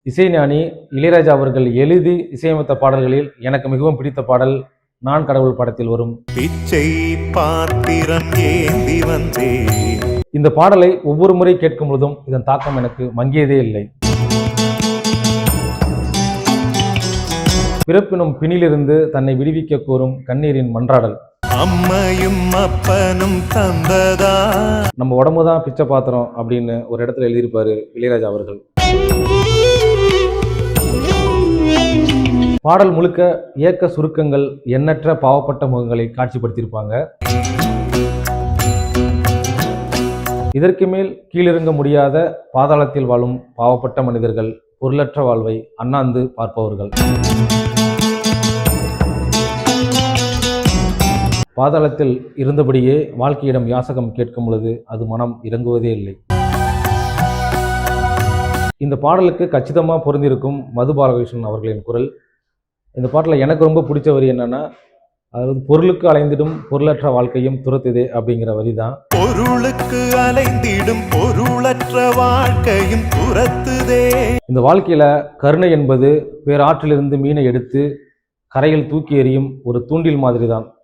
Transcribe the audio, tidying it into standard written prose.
இசைஞானி இளையராஜா அவர்கள் எழுதி இசையமைத்த பாடல்களில் எனக்கு மிகவும் பிடித்த பாடல் நான் கடவுள் படத்தில் வரும் பிச்சை பாத்திரம் ஏந்தி வந்தே. இந்த பாடலை ஒவ்வொரு முறை கேட்கும் பொழுதும் இதன் தாக்கம் எனக்கு மங்கியதே இல்லை. பிறப்பினும் பிணிலிருந்து தன்னை விடுவிக்க கோரும் கண்ணீரின் மன்றாடல். அம்மையும் அப்பனும் தந்ததா. நம்ம உடம்பு தான் பிச்சை பாத்திரம் அப்படின்னு ஒரு இடத்துல எழுதியிருப்பாரு இளையராஜா அவர்கள். பாடல் முழுக்க ஏக்க சுருக்கங்கள், எண்ணற்ற பாவப்பட்ட முகங்களை காட்சிப்படுத்தியிருப்பாங்க. இதற்கு மேல் கீழிறங்க முடியாத பாதாளத்தில் வாழும் பாவப்பட்ட மனிதர்கள், பொருளற்ற வாழ்வை அண்ணாந்து பார்ப்பவர்கள். பாதாளத்தில் இருந்தபடியே வாழ்க்கையிடம் யாசகம் கேட்கும் பொழுது அது மனம் இறங்குவதே இல்லை. இந்த பாடலுக்கு கச்சிதமாக பொருந்திருக்கும் மது பாலகிருஷ்ணன் அவர்களின் குரல். இந்த பாட்டில் எனக்கு ரொம்ப பிடிச்ச வரி என்னன்னா, அதாவது பொருளுக்கு அலைந்திடும் பொருளற்ற வாழ்க்கையும் துரத்துதே அப்படிங்கிற வரி தான். பொருளுக்கு அலைந்திடும் பொருளற்ற வாழ்க்கையும் துரத்துதே. இந்த வாழ்க்கையில கருணை என்பது பேராற்றிலிருந்து மீனை எடுத்து கரையில் தூக்கி எறியும் ஒரு தூண்டில் மாதிரி தான்.